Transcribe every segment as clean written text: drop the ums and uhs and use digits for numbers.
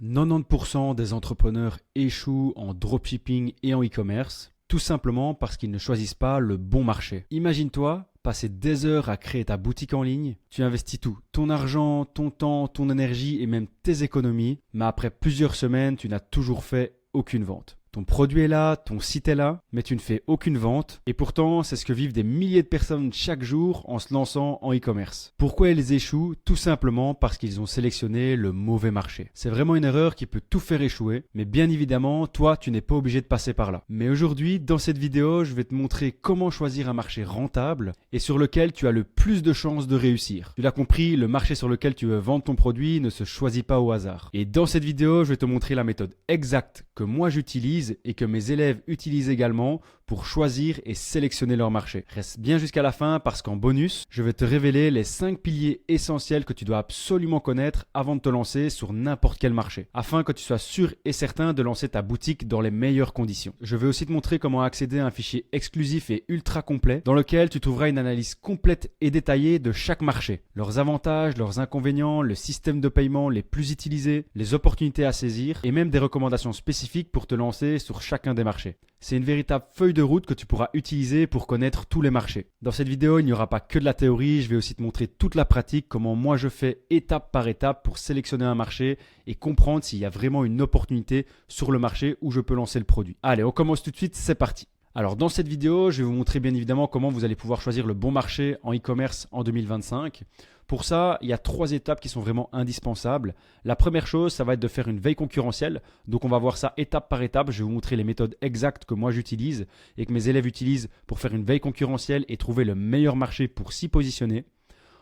90% des entrepreneurs échouent en dropshipping et en e-commerce, tout simplement parce qu'ils ne choisissent pas le bon marché. Imagine-toi passer des heures à créer ta boutique en ligne, tu investis tout, ton argent, ton temps, ton énergie et même tes économies, mais après plusieurs semaines, tu n'as toujours fait aucune vente. Ton produit est là, ton site est là, mais tu ne fais aucune vente. Et pourtant, c'est ce que vivent des milliers de personnes chaque jour en se lançant en e-commerce. Pourquoi elles échouent? Tout simplement parce qu'ils ont sélectionné le mauvais marché. C'est vraiment une erreur qui peut tout faire échouer, mais bien évidemment, toi, tu n'es pas obligé de passer par là. Mais aujourd'hui, dans cette vidéo, je vais te montrer comment choisir un marché rentable et sur lequel tu as le plus de chances de réussir. Tu l'as compris, le marché sur lequel tu veux vendre ton produit ne se choisit pas au hasard. Et dans cette vidéo, je vais te montrer la méthode exacte que moi j'utilise et que mes élèves utilisent également pour choisir et sélectionner leur marché. Reste bien jusqu'à la fin parce qu'en bonus, je vais te révéler les 5 piliers essentiels que tu dois absolument connaître avant de te lancer sur n'importe quel marché, afin que tu sois sûr et certain de lancer ta boutique dans les meilleures conditions. Je vais aussi te montrer comment accéder à un fichier exclusif et ultra complet dans lequel tu trouveras une analyse complète et détaillée de chaque marché, leurs avantages, leurs inconvénients, le système de paiement les plus utilisés, les opportunités à saisir et même des recommandations spécifiques pour te lancer sur chacun des marchés. C'est une véritable feuille de route que tu pourras utiliser pour connaître tous les marchés. Dans cette vidéo, il n'y aura pas que de la théorie, je vais aussi te montrer toute la pratique, comment moi je fais étape par étape pour sélectionner un marché et comprendre s'il y a vraiment une opportunité sur le marché où je peux lancer le produit. Allez, on commence tout de suite, c'est parti. Alors dans cette vidéo, je vais vous montrer bien évidemment comment vous allez pouvoir choisir le bon marché en e-commerce en 2025. Pour ça, il y a 3 étapes qui sont vraiment indispensables. La première chose, ça va être de faire une veille concurrentielle. Donc on va voir ça étape par étape. Je vais vous montrer les méthodes exactes que moi j'utilise et que mes élèves utilisent pour faire une veille concurrentielle et trouver le meilleur marché pour s'y positionner.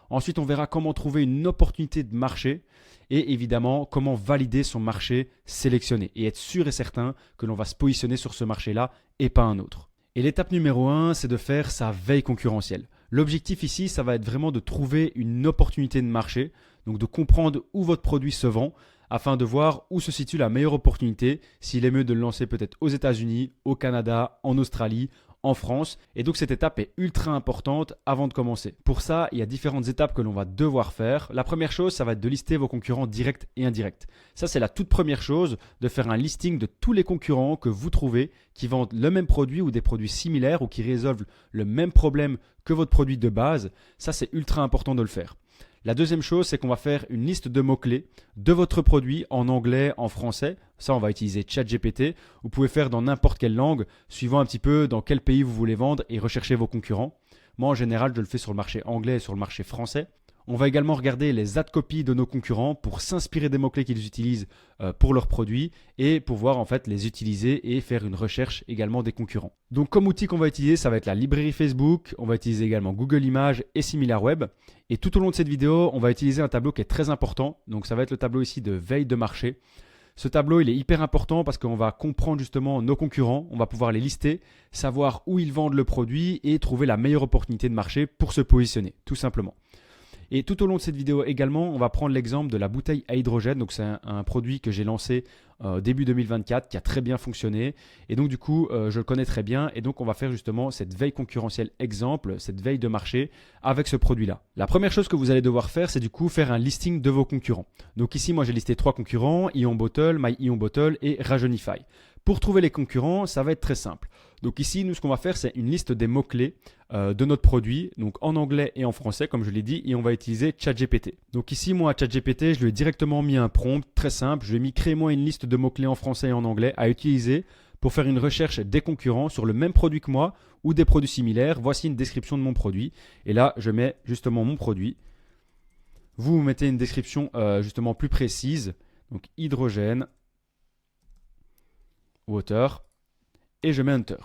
Ensuite, on verra comment trouver une opportunité de marché et évidemment comment valider son marché sélectionné et être sûr et certain que l'on va se positionner sur ce marché-là et pas un autre. Et l'étape numéro 1, c'est de faire sa veille concurrentielle. L'objectif ici, ça va être vraiment de trouver une opportunité de marché, donc de comprendre où votre produit se vend afin de voir où se situe la meilleure opportunité, s'il est mieux de le lancer peut-être aux États-Unis, au Canada, en Australie, en France. Et donc cette étape est ultra importante avant de commencer. Pour ça, il y a différentes étapes que l'on va devoir faire. La première chose, ça va être de lister vos concurrents directs et indirects. Ça, c'est la toute première chose, de faire un listing de tous les concurrents que vous trouvez qui vendent le même produit ou des produits similaires ou qui résolvent le même problème que votre produit de base. Ça, c'est ultra important de le faire. La deuxième chose, c'est qu'on va faire une liste de mots-clés de votre produit en anglais, en français. Ça, on va utiliser ChatGPT. Vous pouvez faire dans n'importe quelle langue, suivant un petit peu dans quel pays vous voulez vendre et rechercher vos concurrents. Moi, en général, je le fais sur le marché anglais et sur le marché français. On va également regarder les ad copies de nos concurrents pour s'inspirer des mots-clés qu'ils utilisent pour leurs produits et pouvoir en fait les utiliser et faire une recherche également des concurrents. Donc comme outil qu'on va utiliser, ça va être la librairie Facebook, on va utiliser également Google Images et SimilarWeb. Et tout au long de cette vidéo, on va utiliser un tableau qui est très important. Donc ça va être le tableau ici de veille de marché. Ce tableau, il est hyper important parce qu'on va comprendre justement nos concurrents, on va pouvoir les lister, savoir où ils vendent le produit et trouver la meilleure opportunité de marché pour se positionner, tout simplement. Et tout au long de cette vidéo également, on va prendre l'exemple de la bouteille à hydrogène. Donc c'est un produit que j'ai lancé début 2024 qui a très bien fonctionné. Et donc du coup, je le connais très bien. Et donc on va faire justement cette veille concurrentielle exemple, cette veille de marché avec ce produit-là. La première chose que vous allez devoir faire, c'est du coup faire un listing de vos concurrents. Donc ici, moi j'ai listé 3 concurrents, Ion Bottle, My Ion Bottle et Rajonify. Pour trouver les concurrents, ça va être très simple. Donc ici, nous, ce qu'on va faire, c'est une liste des mots-clés de notre produit, donc en anglais et en français, comme je l'ai dit, et on va utiliser ChatGPT. Donc ici, moi, à ChatGPT, je lui ai directement mis un prompt très simple. Je lui ai mis « Crée-moi une liste de mots-clés en français et en anglais à utiliser pour faire une recherche des concurrents sur le même produit que moi ou des produits similaires. Voici une description de mon produit. » Et là, je mets justement mon produit. Vous mettez une description justement plus précise. Donc hydrogène, water, et je mets Enter.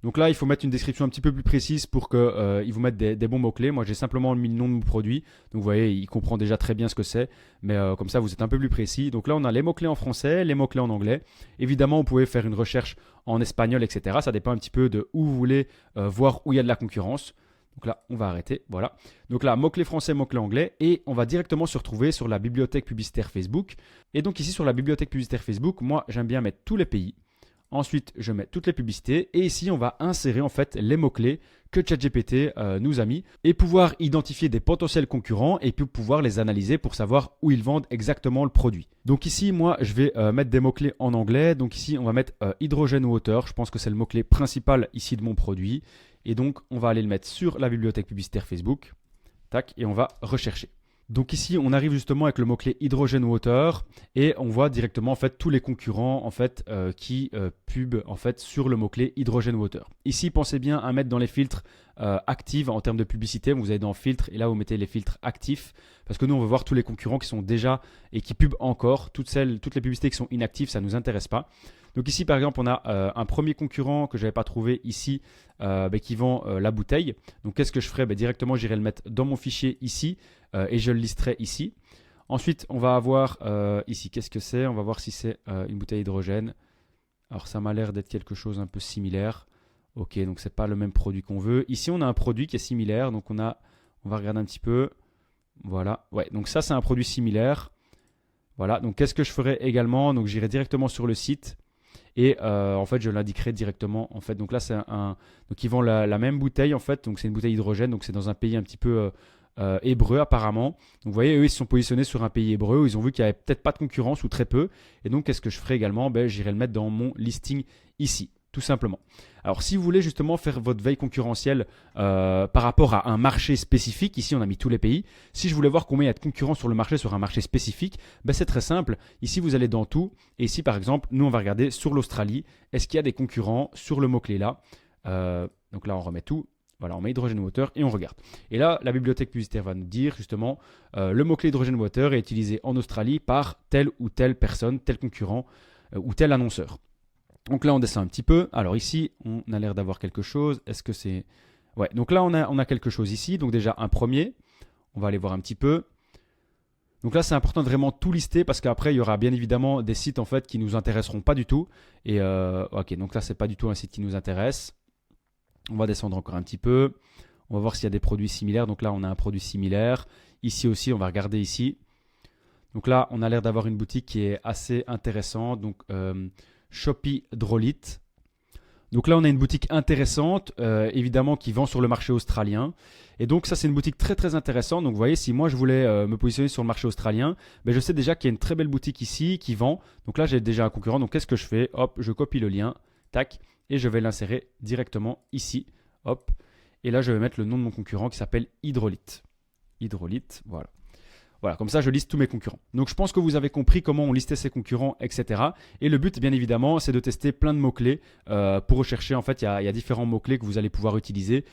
Donc là, il faut mettre une description un petit peu plus précise pour qu'il vous mette des bons mots-clés. Moi, j'ai simplement mis le nom de mon produit. Donc vous voyez, il comprend déjà très bien ce que c'est. Mais comme ça, vous êtes un peu plus précis. Donc là, on a les mots-clés en français, les mots-clés en anglais. Évidemment, vous pouvez faire une recherche en espagnol, etc. Ça dépend un petit peu de où vous voulez voir où il y a de la concurrence. Donc là, on va arrêter. Voilà. Donc là, mots-clés français, mots-clés anglais. Et on va directement se retrouver sur la bibliothèque publicitaire Facebook. Et donc ici, sur la bibliothèque publicitaire Facebook, moi, j'aime bien mettre tous les pays. Ensuite, je mets toutes les publicités et ici, on va insérer en fait les mots-clés que ChatGPT nous a mis et pouvoir identifier des potentiels concurrents et puis pouvoir les analyser pour savoir où ils vendent exactement le produit. Donc ici, moi, je vais mettre des mots-clés en anglais. Donc ici, on va mettre hydrogène water. Je pense que c'est le mot-clé principal ici de mon produit. Et donc, on va aller le mettre sur la bibliothèque publicitaire Facebook. Tac, et on va rechercher. Donc ici, on arrive justement avec le mot-clé hydrogène water et on voit directement en fait tous les concurrents en fait qui pubent en fait sur le mot-clé hydrogène water. Ici, pensez bien à mettre dans les filtres actifs en termes de publicité. Vous allez dans filtres et là vous mettez les filtres actifs parce que nous on veut voir tous les concurrents qui sont déjà et qui pubent encore. Toutes les publicités qui sont inactives, ça ne nous intéresse pas. Donc ici par exemple, on a un premier concurrent que je n'avais pas trouvé ici qui vend la bouteille. Donc qu'est-ce que je ferais? Directement, j'irai le mettre dans mon fichier ici et je le listerai ici. Ensuite, on va avoir ici, qu'est-ce que c'est? On va voir si c'est une bouteille d'hydrogène. Alors ça m'a l'air d'être quelque chose un peu similaire. Ok, donc c'est pas le même produit qu'on veut. Ici, on a un produit qui est similaire. Donc on va regarder un petit peu. Voilà, ouais, donc ça c'est un produit similaire. Voilà, donc qu'est-ce que je ferai également? Donc j'irai directement sur le site. Et en fait, je l'indiquerai directement. En fait, donc là, donc ils vendent la même bouteille en fait. Donc c'est une bouteille d'hydrogène. Donc c'est dans un pays un petit peu hébreu apparemment. Donc vous voyez, eux, ils se sont positionnés sur un pays hébreu. Où ils ont vu qu'il n'y avait peut-être pas de concurrence ou très peu. Et donc, qu'est-ce que je ferai également? J'irai le mettre dans mon listing ici, tout simplement. Alors, si vous voulez justement faire votre veille concurrentielle par rapport à un marché spécifique, ici on a mis tous les pays. Si je voulais voir combien il y a de concurrents sur le marché sur un marché spécifique, c'est très simple. Ici, vous allez dans tout. Et ici, par exemple, nous, on va regarder sur l'Australie. Est-ce qu'il y a des concurrents sur le mot-clé là? Donc là, on remet tout. Voilà, on met hydrogène water et on regarde. Et là, la bibliothèque publicitaire va nous dire justement le mot-clé hydrogène water est utilisé en Australie par telle ou telle personne, tel concurrent ou tel annonceur. Donc là, on descend un petit peu. Alors ici, on a l'air d'avoir quelque chose. Est-ce que c'est... Ouais, donc là, on a quelque chose ici. Donc déjà, un premier. On va aller voir un petit peu. Donc là, c'est important de vraiment tout lister parce qu'après, il y aura bien évidemment des sites en fait qui ne nous intéresseront pas du tout. Et ok, donc là, c'est pas du tout un site qui nous intéresse. On va descendre encore un petit peu. On va voir s'il y a des produits similaires. Donc là, on a un produit similaire. Ici aussi, on va regarder ici. Donc là, on a l'air d'avoir une boutique qui est assez intéressante. Donc Shopee Drolite. Donc là, on a une boutique intéressante, évidemment, qui vend sur le marché australien. Et donc ça, c'est une boutique très très intéressante. Donc vous voyez, si moi je voulais me positionner sur le marché australien, je sais déjà qu'il y a une très belle boutique ici qui vend. Donc là, j'ai déjà un concurrent. Donc qu'est-ce que je fais? Hop, je copie le lien. Tac. Et je vais l'insérer directement ici. Hop. Et là, je vais mettre le nom de mon concurrent qui s'appelle Hydrolite. Hydrolite, voilà. Voilà, comme ça, je liste tous mes concurrents. Donc, je pense que vous avez compris comment on listait ses concurrents, etc. Et le but, bien évidemment, c'est de tester plein de mots-clés pour rechercher. En fait, il y a différents mots-clés que vous allez pouvoir utiliser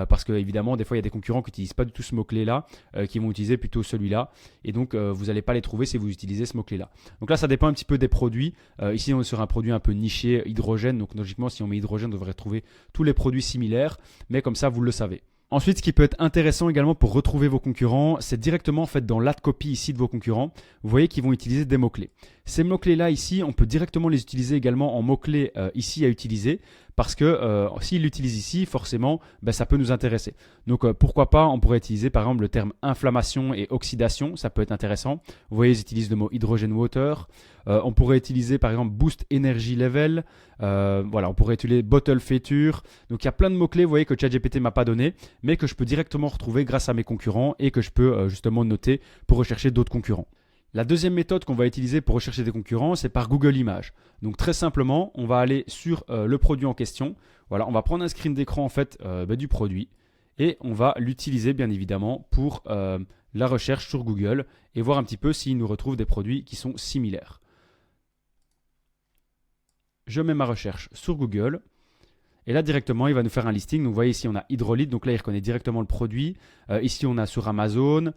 parce que, évidemment, des fois, il y a des concurrents qui n'utilisent pas du tout ce mot-clé-là, qui vont utiliser plutôt celui-là. Et donc, vous n'allez pas les trouver si vous utilisez ce mot-clé-là. Donc là, ça dépend un petit peu des produits. Ici, on est sur un produit un peu niché, hydrogène. Donc, logiquement, si on met hydrogène, on devrait trouver tous les produits similaires. Mais comme ça, vous le savez. Ensuite, ce qui peut être intéressant également pour retrouver vos concurrents, c'est directement en fait dans l'ad copy ici de vos concurrents. Vous voyez qu'ils vont utiliser des mots-clés. Ces mots-clés-là ici, on peut directement les utiliser également en mots-clés ici à utiliser parce que s'ils l'utilisent ici, forcément, ça peut nous intéresser. Donc pourquoi pas, on pourrait utiliser par exemple le terme inflammation et oxydation, ça peut être intéressant. Vous voyez, ils utilisent le mot hydrogène water. On pourrait utiliser par exemple boost energy level. Voilà, on pourrait utiliser bottle feature. Donc il y a plein de mots-clés, vous voyez, que ChatGPT m'a pas donné, mais que je peux directement retrouver grâce à mes concurrents et que je peux justement noter pour rechercher d'autres concurrents. La deuxième méthode qu'on va utiliser pour rechercher des concurrents, c'est par Google Images. Donc très simplement, on va aller sur le produit en question. Voilà, on va prendre un screen d'écran en fait du produit et on va l'utiliser bien évidemment pour la recherche sur Google et voir un petit peu s'il nous retrouve des produits qui sont similaires. Je mets ma recherche sur Google. Et là, directement, il va nous faire un listing. Donc, vous voyez ici, on a Hydrolite. Donc là, il reconnaît directement le produit. Ici, on a sur Amazon.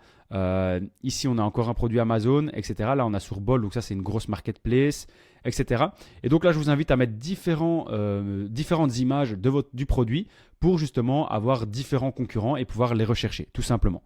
Ici, on a encore un produit Amazon, etc. Là, on a sur Bol. Donc ça, c'est une grosse marketplace, etc. Et donc là, je vous invite à mettre différentes images du produit pour justement avoir différents concurrents et pouvoir les rechercher, tout simplement.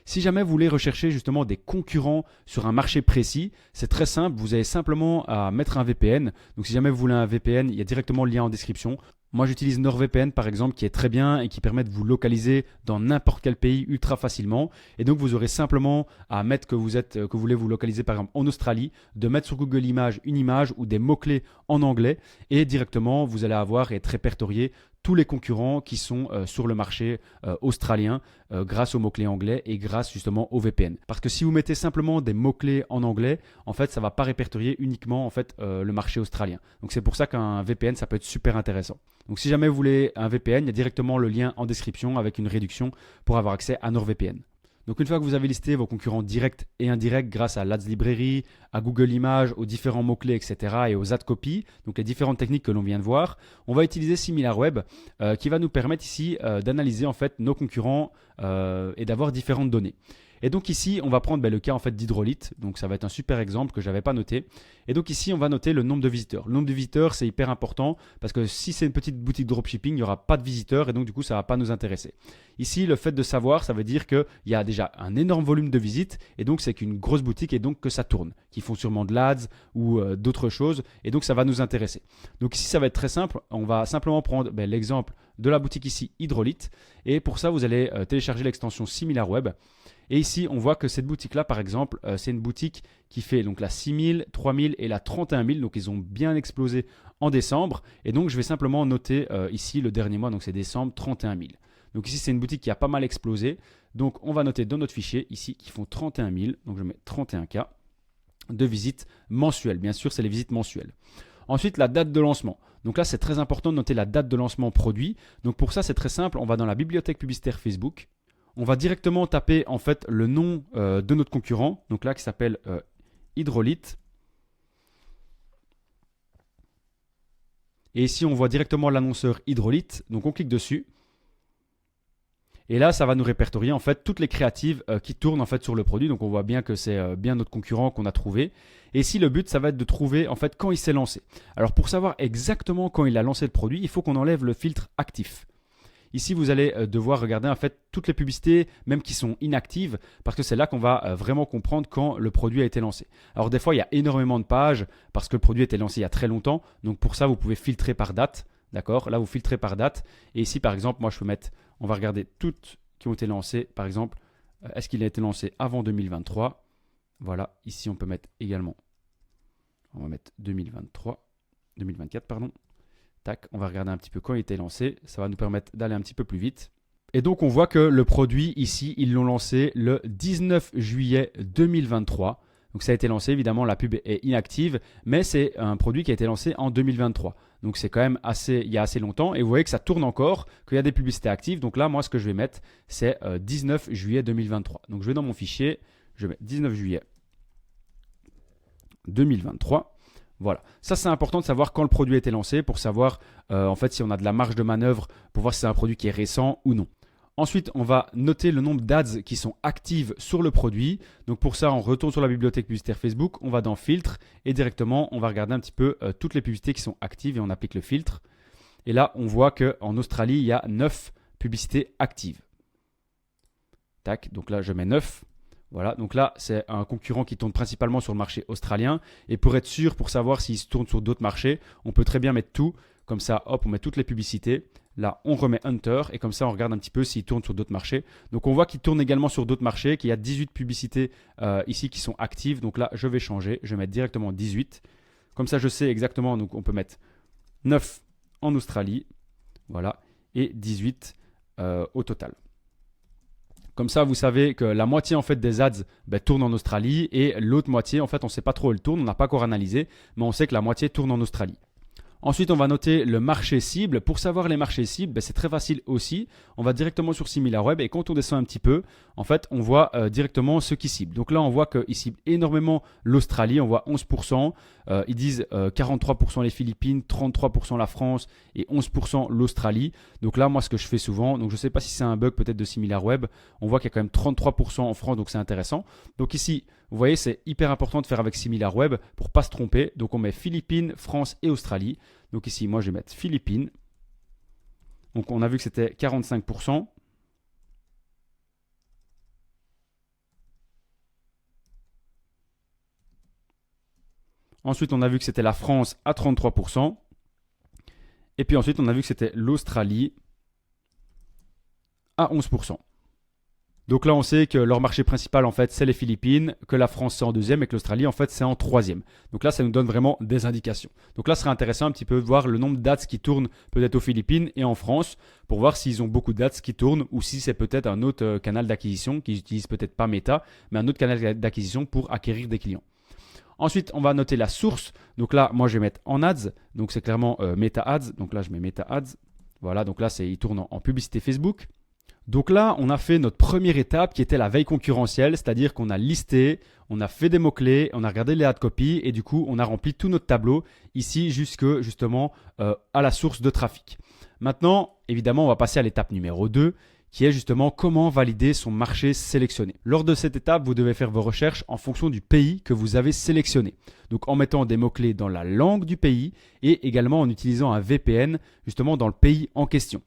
Si jamais vous voulez rechercher justement des concurrents sur un marché précis, c'est très simple. Vous avez simplement à mettre un VPN. Donc, si jamais vous voulez un VPN, il y a directement le lien en description. Moi, j'utilise NordVPN par exemple, qui est très bien et qui permet de vous localiser dans n'importe quel pays ultra facilement. Et donc, vous aurez simplement à mettre que vous voulez vous localiser par exemple en Australie, de mettre sur Google Images une image ou des mots-clés en anglais et directement, vous allez avoir et être répertorié tous les concurrents qui sont sur le marché australien grâce aux mots-clés anglais et grâce justement au VPN. Parce que si vous mettez simplement des mots-clés en anglais, en fait, ça ne va pas répertorier uniquement en fait, le marché australien. Donc c'est pour ça qu'un VPN, ça peut être super intéressant. Donc si jamais vous voulez un VPN, il y a directement le lien en description avec une réduction pour avoir accès à NordVPN. Donc une fois que vous avez listé vos concurrents directs et indirects grâce à l'Ads Librairie, à Google Images, aux différents mots-clés, etc. et aux ad copies, donc les différentes techniques que l'on vient de voir, on va utiliser SimilarWeb qui va nous permettre ici d'analyser en fait nos concurrents et d'avoir différentes données. Et donc ici, on va prendre le cas en fait d'Hydrolite. Donc ça va être un super exemple que je n'avais pas noté. Et donc ici, on va noter le nombre de visiteurs. Le nombre de visiteurs, c'est hyper important parce que si c'est une petite boutique dropshipping, il n'y aura pas de visiteurs et donc du coup, ça ne va pas nous intéresser. Ici, le fait de savoir, ça veut dire qu'il y a déjà un énorme volume de visites et donc c'est qu'une grosse boutique et donc que ça tourne, qui font sûrement de l'ads ou d'autres choses et donc ça va nous intéresser. Donc ici, ça va être très simple. On va simplement prendre l'exemple de la boutique ici, Hydrolite. Et pour ça, vous allez télécharger l'extension SimilarWeb. Et ici, on voit que cette boutique-là, par exemple, c'est une boutique qui fait donc la 6000, 3000 et la 31 000. Donc, ils ont bien explosé en décembre. Et donc, je vais simplement noter ici le dernier mois. Donc, c'est décembre, 31 000. Donc, ici, c'est une boutique qui a pas mal explosé. Donc, on va noter dans notre fichier ici qu'ils font 31 000. Donc, je mets 31K de visites mensuelles. Bien sûr, c'est les visites mensuelles. Ensuite, la date de lancement. Donc là, c'est très important de noter la date de lancement produit. Donc, pour ça, c'est très simple. On va dans la bibliothèque publicitaire Facebook. On va directement taper en fait le nom de notre concurrent, donc là qui s'appelle Hydrolite. Et ici on voit directement l'annonceur Hydrolite, donc on clique dessus. Et là ça va nous répertorier en fait toutes les créatives qui tournent en fait sur le produit. Donc on voit bien que c'est bien notre concurrent qu'on a trouvé. Et ici le but ça va être de trouver en fait quand il s'est lancé. Alors pour savoir exactement quand il a lancé le produit, il faut qu'on enlève le filtre actif. Ici, vous allez devoir regarder en fait toutes les publicités, même qui sont inactives, parce que c'est là qu'on va vraiment comprendre quand le produit a été lancé. Alors des fois, il y a énormément de pages parce que le produit a été lancé il y a très longtemps. Donc pour ça, vous pouvez filtrer par date. D'accord? Là, vous filtrez par date. Et ici, par exemple, moi, je peux mettre, on va regarder toutes qui ont été lancées. Par exemple, est-ce qu'il a été lancé avant 2023? Voilà, ici, on peut mettre également, on va mettre 2024, pardon. Tac, on va regarder un petit peu quand il était lancé. Ça va nous permettre d'aller un petit peu plus vite. Et donc, on voit que le produit, ici, ils l'ont lancé le 19 juillet 2023. Donc, ça a été lancé. Évidemment, la pub est inactive, mais c'est un produit qui a été lancé en 2023. Donc, c'est quand même il y a assez longtemps. Et vous voyez que ça tourne encore, qu'il y a des publicités actives. Donc là, moi, ce que je vais mettre, c'est 19 juillet 2023. Donc, je vais dans mon fichier. Je mets 19 juillet 2023. Voilà, ça c'est important de savoir quand le produit a été lancé pour savoir en fait si on a de la marge de manœuvre pour voir si c'est un produit qui est récent ou non. Ensuite, on va noter le nombre d'ads qui sont actives sur le produit. Donc pour ça, on retourne sur la bibliothèque publicitaire Facebook, on va dans filtre et directement on va regarder un petit peu toutes les publicités qui sont actives et on applique le filtre. Et là, on voit qu'en Australie, il y a 9 publicités actives. Tac, donc là je mets 9. Voilà, donc là, c'est un concurrent qui tourne principalement sur le marché australien. Et pour être sûr, pour savoir s'il se tourne sur d'autres marchés, on peut très bien mettre tout. Comme ça, hop, on met toutes les publicités. Là, on remet Hunter et comme ça, on regarde un petit peu s'il tourne sur d'autres marchés. Donc, on voit qu'il tourne également sur d'autres marchés, qu'il y a 18 publicités ici qui sont actives. Donc là, je vais changer. Je vais mettre directement 18. Comme ça, je sais exactement. Donc, on peut mettre 9 en Australie. Voilà. Et 18 au total. Comme ça, vous savez que la moitié en fait des ads tourne en Australie et l'autre moitié, en fait, on ne sait pas trop où elle tourne, on n'a pas encore analysé, mais on sait que la moitié tourne en Australie. Ensuite, on va noter le marché cible. Pour savoir les marchés cibles, c'est très facile aussi. On va directement sur SimilarWeb et quand on descend un petit peu, en fait, on voit directement ceux qui ciblent. Donc là, on voit qu'ils ciblent énormément l'Australie. On voit 11%. Ils disent 43% les Philippines, 33% la France et 11% l'Australie. Donc là, moi, ce que je fais souvent, donc je ne sais pas si c'est un bug peut-être de SimilarWeb, on voit qu'il y a quand même 33% en France, donc c'est intéressant. Donc ici, vous voyez, c'est hyper important de faire avec SimilarWeb pour ne pas se tromper. Donc on met Philippines, France et Australie. Donc ici, moi, je vais mettre Philippines. Donc on a vu que c'était 45%. Ensuite, on a vu que c'était la France à 33%. Et puis ensuite, on a vu que c'était l'Australie à 11%. Donc là, on sait que leur marché principal, en fait, c'est les Philippines, que la France, c'est en deuxième et que l'Australie, en fait, c'est en troisième. Donc là, ça nous donne vraiment des indications. Donc là, ce serait intéressant un petit peu de voir le nombre d'ads qui tournent peut-être aux Philippines et en France pour voir s'ils ont beaucoup d'ads qui tournent ou si c'est peut-être un autre canal d'acquisition qui n'utilise peut-être pas Meta, mais un autre canal d'acquisition pour acquérir des clients. Ensuite, on va noter la source. Donc là, moi, je vais mettre en ads. Donc c'est clairement Meta Ads. Donc là, je mets Meta Ads. Voilà, donc là, il tourne en publicité Facebook. Donc là, on a fait notre première étape qui était la veille concurrentielle, c'est-à-dire qu'on a listé, on a fait des mots-clés, on a regardé les ad copy et du coup, on a rempli tout notre tableau ici jusque justement à la source de trafic. Maintenant, évidemment, on va passer à l'étape numéro 2 qui est justement comment valider son marché sélectionné. Lors de cette étape, vous devez faire vos recherches en fonction du pays que vous avez sélectionné. Donc en mettant des mots-clés dans la langue du pays et également en utilisant un VPN justement dans le pays en question.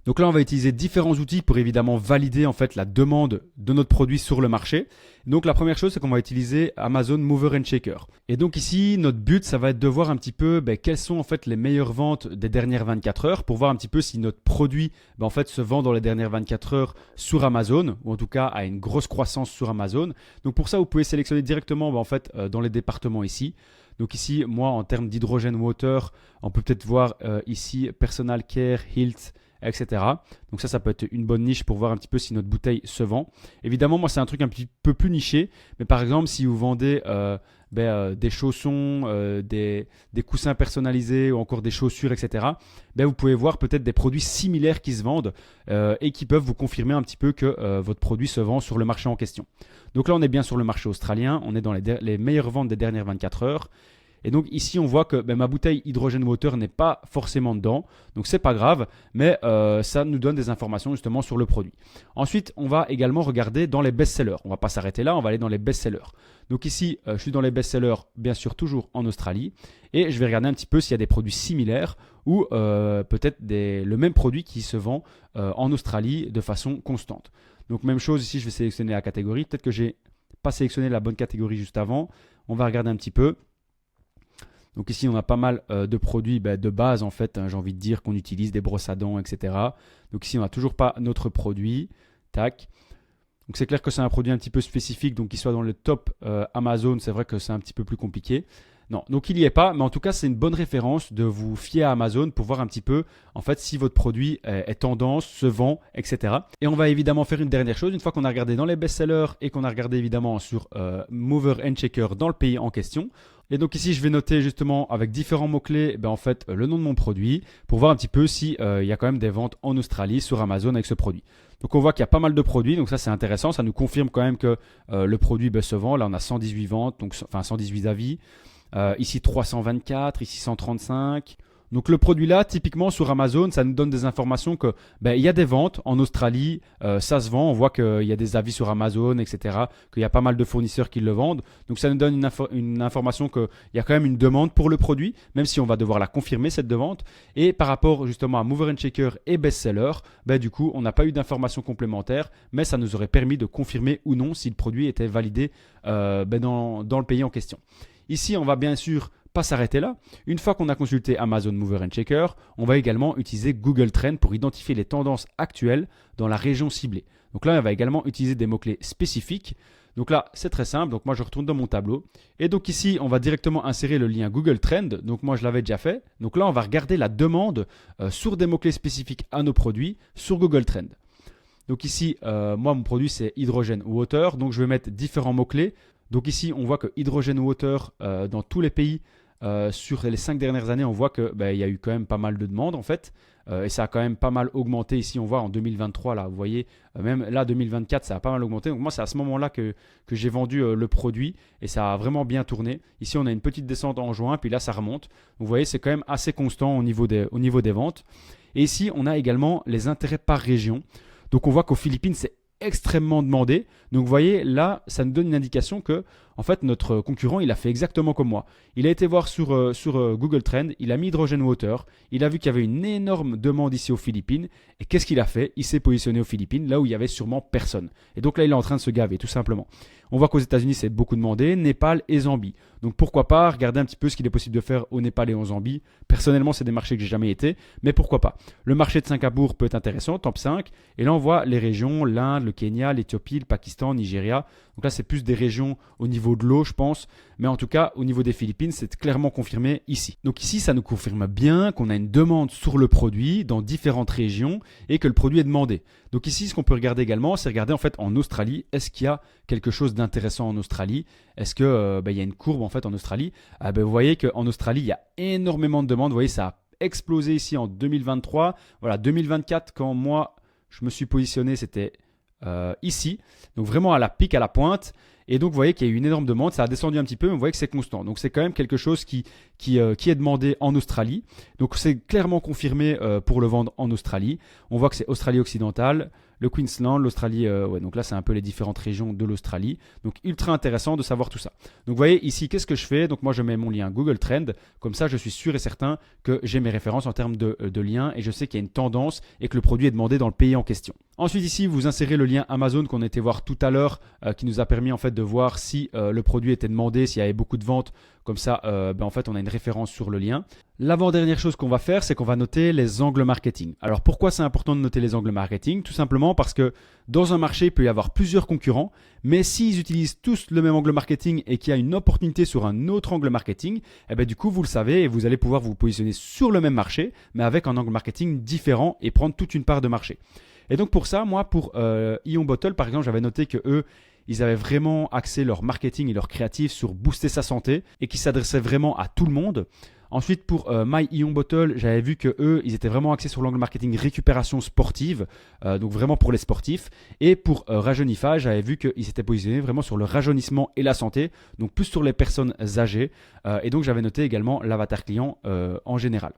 Donc là, on va utiliser différents outils pour évidemment valider en fait la demande de notre produit sur le marché. Donc la première chose, c'est qu'on va utiliser Amazon Mover and Shaker. Et donc ici, notre but, ça va être de voir un petit peu quelles sont en fait les meilleures ventes des dernières 24 heures pour voir un petit peu si notre produit en fait se vend dans les dernières 24 heures sur Amazon ou en tout cas a une grosse croissance sur Amazon. Donc pour ça, vous pouvez sélectionner directement en fait dans les départements ici. Donc ici, moi, en termes d'hydrogène water, on peut peut-être voir ici Personal Care, Health, etc. Donc ça peut être une bonne niche pour voir un petit peu si notre bouteille se vend. Évidemment, moi, c'est un truc un petit peu plus niché. Mais par exemple, si vous vendez des chaussons, des coussins personnalisés ou encore des chaussures, etc., vous pouvez voir peut-être des produits similaires qui se vendent et qui peuvent vous confirmer un petit peu que votre produit se vend sur le marché en question. Donc là, on est bien sur le marché australien. On est dans les meilleures ventes des dernières 24 heures. Et donc ici, on voit que ma bouteille Hydrogen Water n'est pas forcément dedans. Donc c'est pas grave, mais ça nous donne des informations justement sur le produit. Ensuite, on va également regarder dans les best-sellers. On va pas s'arrêter là, on va aller dans les best-sellers. Donc ici, je suis dans les best-sellers, bien sûr toujours en Australie. Et je vais regarder un petit peu s'il y a des produits similaires ou peut-être le même produit qui se vend en Australie de façon constante. Donc même chose ici, je vais sélectionner la catégorie. Peut-être que j'ai pas sélectionné la bonne catégorie juste avant. On va regarder un petit peu. Donc ici, on a pas mal de produits de base, en fait, j'ai envie de dire, qu'on utilise, des brosses à dents, etc. Donc ici, on n'a toujours pas notre produit. Tac. Donc c'est clair que c'est un produit un petit peu spécifique, donc qu'il soit dans le top Amazon, c'est vrai que c'est un petit peu plus compliqué. Non, donc il n'y est pas, mais en tout cas, c'est une bonne référence de vous fier à Amazon pour voir un petit peu, en fait, si votre produit est tendance, se vend, etc. Et on va évidemment faire une dernière chose, une fois qu'on a regardé dans les best-sellers et qu'on a regardé évidemment sur Mover and Shaker dans le pays en question. Et donc ici, je vais noter justement avec différents mots-clés en fait, le nom de mon produit pour voir un petit peu s'il y a quand même des ventes en Australie sur Amazon avec ce produit. Donc on voit qu'il y a pas mal de produits, donc ça c'est intéressant, ça nous confirme quand même que le produit se vend. Là on a 118 ventes, donc, enfin 118 avis, ici 324, ici 135. Donc le produit là, typiquement sur Amazon, ça nous donne des informations que il y a des ventes en Australie, ça se vend, on voit qu'il y a des avis sur Amazon, etc., qu'il y a pas mal de fournisseurs qui le vendent. Donc ça nous donne une information qu'il y a quand même une demande pour le produit, même si on va devoir la confirmer cette demande. Et par rapport justement à Mover and Shaker et Bestseller, du coup on n'a pas eu d'informations complémentaires, mais ça nous aurait permis de confirmer ou non si le produit était validé dans le pays en question. Ici on va bien sûr pas s'arrêter là. Une fois qu'on a consulté Amazon Mover and Shaker, on va également utiliser Google Trends pour identifier les tendances actuelles dans la région ciblée. Donc là, on va également utiliser des mots-clés spécifiques. Donc là, c'est très simple. Donc moi, je retourne dans mon tableau. Et donc ici, on va directement insérer le lien Google Trends. Donc moi, je l'avais déjà fait. Donc là, on va regarder la demande sur des mots-clés spécifiques à nos produits sur Google Trends. Donc ici, moi, mon produit, c'est Hydrogen Water. Donc je vais mettre différents mots-clés. Donc ici, on voit que Hydrogen Water, dans tous les pays, sur les 5 dernières années, on voit qu'il y a eu quand même pas mal de demandes en fait, et ça a quand même pas mal augmenté. Ici, on voit en 2023, là, vous voyez, même là 2024, ça a pas mal augmenté. Donc moi, c'est à ce moment-là que j'ai vendu le produit et ça a vraiment bien tourné. Ici, on a une petite descente en juin, puis là, ça remonte. Donc, vous voyez, c'est quand même assez constant au niveau des ventes. Et ici, on a également les intérêts par région. Donc, on voit qu'aux Philippines, c'est extrêmement demandé. Donc vous voyez là, ça nous donne une indication que en fait, notre concurrent, il a fait exactement comme moi. Il a été voir sur Google Trends, il a mis Hydrogen Water, il a vu qu'il y avait une énorme demande ici aux Philippines. Et qu'est-ce qu'il a fait? Il s'est positionné aux Philippines, là où il y avait sûrement personne. Et donc là, il est en train de se gaver, tout simplement. On voit qu'aux États-Unis, c'est beaucoup demandé, Népal et Zambie. Donc pourquoi pas regarder un petit peu ce qu'il est possible de faire au Népal et en Zambie. Personnellement, c'est des marchés que j'ai jamais été, mais pourquoi pas. Le marché de Singapour peut être intéressant, top 5. Et là, on voit les régions, l'Inde, le Kenya, l'Éthiopie, le Pakistan, Nigeria. Donc là, c'est plus des régions au niveau de l'eau, je pense. Mais en tout cas, au niveau des Philippines, c'est clairement confirmé ici. Donc ici, ça nous confirme bien qu'on a une demande sur le produit dans différentes régions et que le produit est demandé. Donc ici, ce qu'on peut regarder également, c'est regarder en fait en Australie, est-ce qu'il y a quelque chose d'intéressant en Australie? Est-ce que il y a une courbe en fait en Australie? Vous voyez qu'en Australie, il y a énormément de demandes. Vous voyez, ça a explosé ici en 2023. Voilà, 2024, quand moi, je me suis positionné, c'était ici. Donc vraiment à la pique, à la pointe. Et donc, vous voyez qu'il y a eu une énorme demande. Ça a descendu un petit peu, mais vous voyez que c'est constant. Donc, c'est quand même quelque chose qui est demandé en Australie. Donc, c'est clairement confirmé pour le vendre en Australie. On voit que c'est Australie occidentale, le Queensland, l'Australie. Donc là, c'est un peu les différentes régions de l'Australie. Donc, ultra intéressant de savoir tout ça. Donc, vous voyez ici, qu'est-ce que je fais? Donc, moi, je mets mon lien Google Trend. Comme ça, je suis sûr et certain que j'ai mes références en termes de liens et je sais qu'il y a une tendance et que le produit est demandé dans le pays en question. Ensuite, ici, vous insérez le lien Amazon qu'on était voir tout à l'heure qui nous a permis en fait de voir si le produit était demandé, s'il y avait beaucoup de ventes. Comme ça, en fait, on a une référence sur le lien. L'avant-dernière chose qu'on va faire, c'est qu'on va noter les angles marketing. Alors, pourquoi c'est important de noter les angles marketing? Tout simplement parce que dans un marché, il peut y avoir plusieurs concurrents, mais s'ils utilisent tous le même angle marketing et qu'il y a une opportunité sur un autre angle marketing, du coup, vous le savez et vous allez pouvoir vous positionner sur le même marché, mais avec un angle marketing différent et prendre toute une part de marché. Et donc, pour ça, moi, pour Ion Bottle, par exemple, j'avais noté que eux, ils avaient vraiment axé leur marketing et leur créatif sur booster sa santé et qui s'adressaient vraiment à tout le monde. Ensuite, pour My Ion Bottle, j'avais vu que eux, ils étaient vraiment axés sur l'angle marketing récupération sportive, donc vraiment pour les sportifs. Et pour Rajeunify, j'avais vu qu'ils s'étaient positionnés vraiment sur le rajeunissement et la santé, donc plus sur les personnes âgées. Et donc, j'avais noté également l'avatar client en général.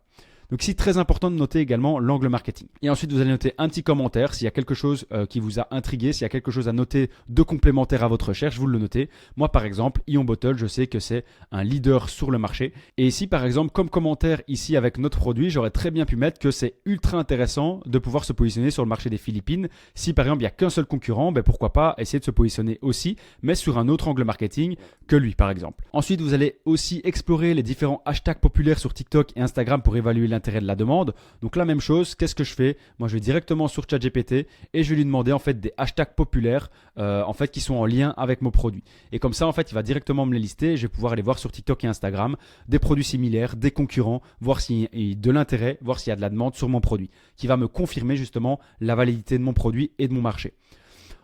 Donc ici, très important de noter également l'angle marketing. Et ensuite, vous allez noter un petit commentaire. S'il y a quelque chose qui vous a intrigué, s'il y a quelque chose à noter de complémentaire à votre recherche, vous le notez. Moi, par exemple, Ion Bottle, je sais que c'est un leader sur le marché. Et ici, par exemple, comme commentaire ici avec notre produit, j'aurais très bien pu mettre que c'est ultra intéressant de pouvoir se positionner sur le marché des Philippines. Si par exemple, il n'y a qu'un seul concurrent, pourquoi pas essayer de se positionner aussi, mais sur un autre angle marketing que lui, par exemple. Ensuite, vous allez aussi explorer les différents hashtags populaires sur TikTok et Instagram pour évaluer l'intérêt de la demande. Donc la même chose, qu'est-ce que je fais? Moi, je vais directement sur ChatGPT et je vais lui demander en fait des hashtags populaires en fait qui sont en lien avec mon produit. Et comme ça, en fait, il va directement me les lister et je vais pouvoir aller voir sur TikTok et Instagram des produits similaires, des concurrents, voir s'il y a de l'intérêt, voir s'il y a de la demande sur mon produit, qui va me confirmer justement la validité de mon produit et de mon marché.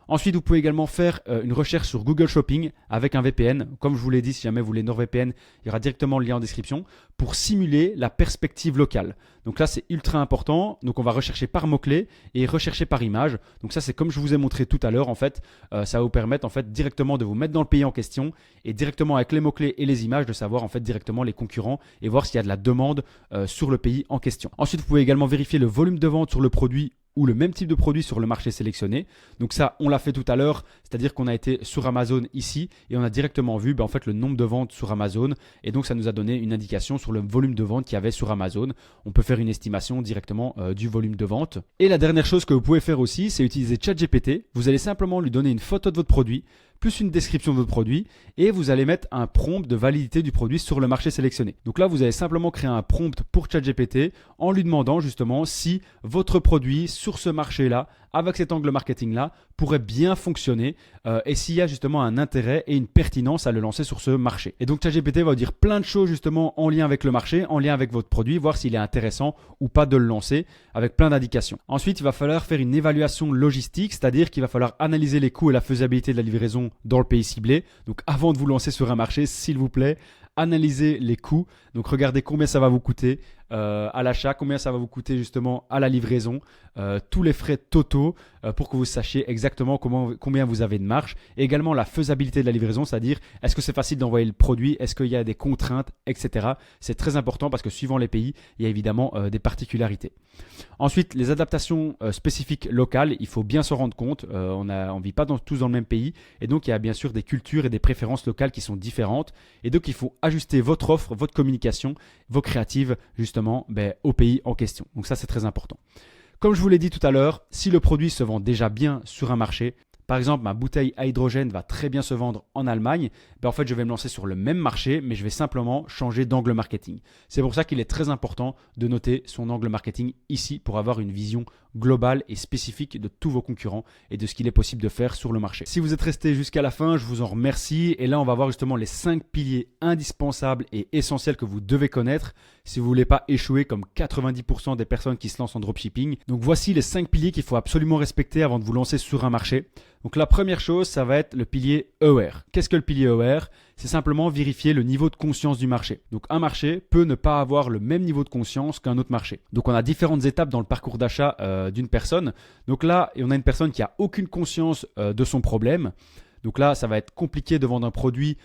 Ensuite, vous pouvez également faire une recherche sur Google Shopping avec un VPN. Comme je vous l'ai dit, si jamais vous voulez NordVPN, il y aura directement le lien en description pour simuler la perspective locale. Donc là, c'est ultra important. Donc on va rechercher par mots-clés et rechercher par image. Donc ça, c'est comme je vous ai montré tout à l'heure. En fait, ça va vous permettre en fait directement de vous mettre dans le pays en question et directement avec les mots-clés et les images de savoir en fait directement les concurrents et voir s'il y a de la demande sur le pays en question. Ensuite, vous pouvez également vérifier le volume de vente sur le produit ou le même type de produit sur le marché sélectionné. Donc ça, on l'a fait tout à l'heure, c'est-à-dire qu'on a été sur Amazon ici et on a directement vu en fait le nombre de ventes sur Amazon et donc ça nous a donné une indication sur le volume de vente qu'il y avait sur Amazon. On peut faire une estimation directement du volume de vente. Et la dernière chose que vous pouvez faire aussi, c'est utiliser ChatGPT. Vous allez simplement lui donner une photo de votre produit, plus une description de votre produit et vous allez mettre un prompt de validité du produit sur le marché sélectionné. Donc là, vous allez simplement créer un prompt pour ChatGPT en lui demandant justement si votre produit sur ce marché-là, avec cet angle marketing-là, pourrait bien fonctionner et s'il y a justement un intérêt et une pertinence à le lancer sur ce marché. Et donc ChatGPT va vous dire plein de choses justement en lien avec le marché, en lien avec votre produit, voir s'il est intéressant ou pas de le lancer avec plein d'indications. Ensuite, il va falloir faire une évaluation logistique, c'est-à-dire qu'il va falloir analyser les coûts et la faisabilité de la livraison dans le pays ciblé. Donc avant de vous lancer sur un marché, s'il vous plaît, Analysez les coûts. Donc regardez combien ça va vous coûter à l'achat, combien ça va vous coûter justement à la livraison, tous les frais totaux pour que vous sachiez exactement combien vous avez de marge. Et également la faisabilité de la livraison, c'est-à-dire est-ce que c'est facile d'envoyer le produit, est-ce qu'il y a des contraintes, etc. C'est très important parce que suivant les pays, il y a évidemment des particularités. Ensuite, les adaptations spécifiques locales, il faut bien s'en rendre compte. On ne vit pas tous dans le même pays et donc il y a bien sûr des cultures et des préférences locales qui sont différentes. Et donc il faut ajuster votre offre, votre communication, vos créatives justement au pays en question. Donc ça, c'est très important. Comme je vous l'ai dit tout à l'heure, si le produit se vend déjà bien sur un marché, par exemple, ma bouteille à hydrogène va très bien se vendre en Allemagne, en fait, je vais me lancer sur le même marché, mais je vais simplement changer d'angle marketing. C'est pour ça qu'il est très important de noter son angle marketing ici pour avoir une vision globale et spécifique de tous vos concurrents et de ce qu'il est possible de faire sur le marché. Si vous êtes resté jusqu'à la fin, je vous en remercie. Et là, on va voir justement les 5 piliers indispensables et essentiels que vous devez connaître si vous ne voulez pas échouer comme 90% des personnes qui se lancent en dropshipping. Donc voici les 5 piliers qu'il faut absolument respecter avant de vous lancer sur un marché. Donc la première chose, ça va être le pilier AWARE. Qu'est-ce que le pilier AWARE? C'est simplement vérifier le niveau de conscience du marché. Donc un marché peut ne pas avoir le même niveau de conscience qu'un autre marché. Donc on a différentes étapes dans le parcours d'achat d'une personne. Donc là, on a une personne qui a aucune conscience de son problème. Donc là, ça va être compliqué de vendre un produit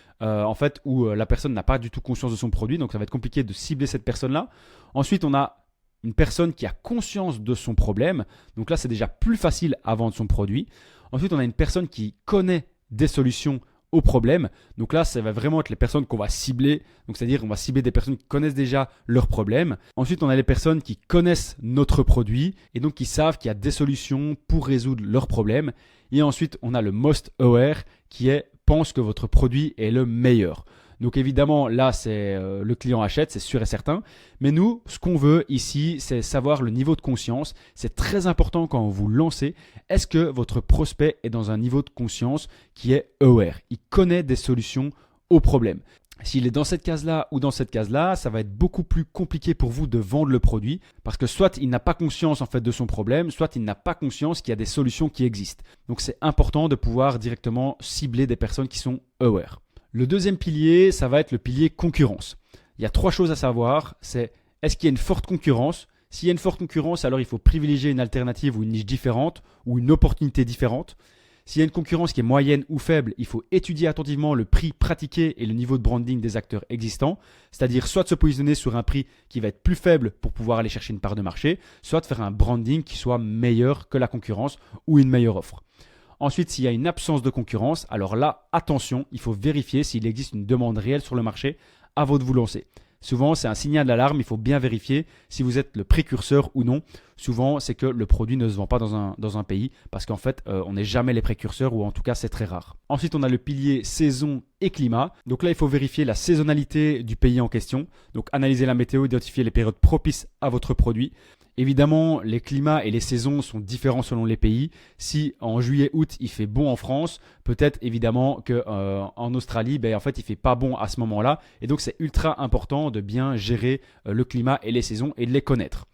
où la personne n'a pas du tout conscience de son produit. Donc ça va être compliqué de cibler cette personne-là. Ensuite, on a une personne qui a conscience de son problème. Donc là, c'est déjà plus facile à vendre son produit. Ensuite, on a une personne qui connaît des solutions aux problèmes. Donc là, ça va vraiment être les personnes qu'on va cibler. Donc c'est-à-dire, on va cibler des personnes qui connaissent déjà leurs problèmes. Ensuite, on a les personnes qui connaissent notre produit et donc qui savent qu'il y a des solutions pour résoudre leurs problèmes. Et ensuite, on a le most aware qui pense que votre produit est le meilleur. Donc évidemment, là, c'est le client achète, c'est sûr et certain. Mais nous, ce qu'on veut ici, c'est savoir le niveau de conscience. C'est très important quand vous lancez. Est-ce que votre prospect est dans un niveau de conscience qui est aware? Il connaît des solutions aux problèmes. S'il est dans cette case-là ou dans cette case-là, ça va être beaucoup plus compliqué pour vous de vendre le produit parce que soit il n'a pas conscience en fait de son problème, soit il n'a pas conscience qu'il y a des solutions qui existent. Donc c'est important de pouvoir directement cibler des personnes qui sont aware. Le deuxième pilier, ça va être le pilier concurrence. Il y a 3 choses à savoir. C'est est-ce qu'il y a une forte concurrence? S'il y a une forte concurrence, alors il faut privilégier une alternative ou une niche différente ou une opportunité différente. S'il y a une concurrence qui est moyenne ou faible, il faut étudier attentivement le prix pratiqué et le niveau de branding des acteurs existants. C'est-à-dire soit de se positionner sur un prix qui va être plus faible pour pouvoir aller chercher une part de marché, soit de faire un branding qui soit meilleur que la concurrence ou une meilleure offre. Ensuite, s'il y a une absence de concurrence, alors là, attention, il faut vérifier s'il existe une demande réelle sur le marché avant de vous lancer. Souvent, c'est un signal d'alarme, il faut bien vérifier si vous êtes le précurseur ou non. Souvent, c'est que le produit ne se vend pas dans un pays parce qu'en fait, on n'est jamais les précurseurs ou en tout cas, c'est très rare. Ensuite, on a le pilier saison et climat. Donc là, il faut vérifier la saisonnalité du pays en question. Donc, analyser la météo, identifier les périodes propices à votre produit. Évidemment, les climats et les saisons sont différents selon les pays. Si en juillet-août, il fait bon en France, peut-être évidemment qu'en Australie, en fait, il ne fait pas bon à ce moment-là. Et donc, c'est ultra important de bien gérer le climat et les saisons et de les connaître.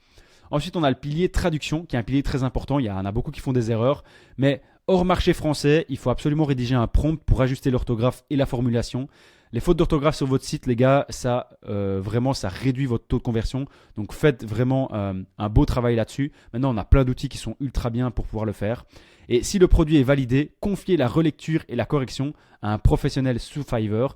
Ensuite, on a le pilier traduction, qui est un pilier très important. Il y en a beaucoup qui font des erreurs. Mais hors marché français, il faut absolument rédiger un prompt pour ajuster l'orthographe et la formulation. Les fautes d'orthographe sur votre site, les gars, ça réduit votre taux de conversion. Donc, faites vraiment un beau travail là-dessus. Maintenant, on a plein d'outils qui sont ultra bien pour pouvoir le faire. Et si le produit est validé, confiez la relecture et la correction à un professionnel sous Fiverr.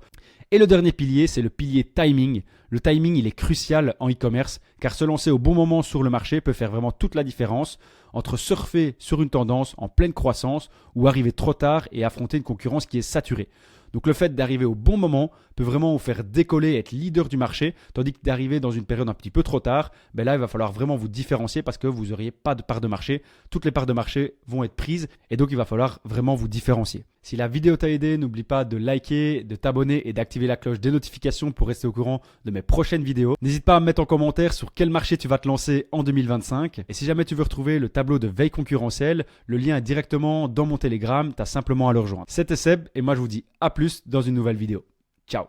Et le dernier pilier, c'est le pilier timing. Le timing, il est crucial en e-commerce car se lancer au bon moment sur le marché peut faire vraiment toute la différence entre surfer sur une tendance en pleine croissance ou arriver trop tard et affronter une concurrence qui est saturée. Donc le fait d'arriver au bon moment peut vraiment vous faire décoller et être leader du marché, tandis que d'arriver dans une période un petit peu trop tard, là il va falloir vraiment vous différencier parce que vous n'auriez pas de part de marché. Toutes les parts de marché vont être prises et donc il va falloir vraiment vous différencier. Si la vidéo t'a aidé, n'oublie pas de liker, de t'abonner et d'activer la cloche des notifications pour rester au courant de mes prochaines vidéos. N'hésite pas à me mettre en commentaire sur quel marché tu vas te lancer en 2025. Et si jamais tu veux retrouver le tableau de veille concurrentielle, le lien est directement dans mon Telegram, tu as simplement à le rejoindre. C'était Seb et moi je vous dis à plus dans une nouvelle vidéo. Ciao.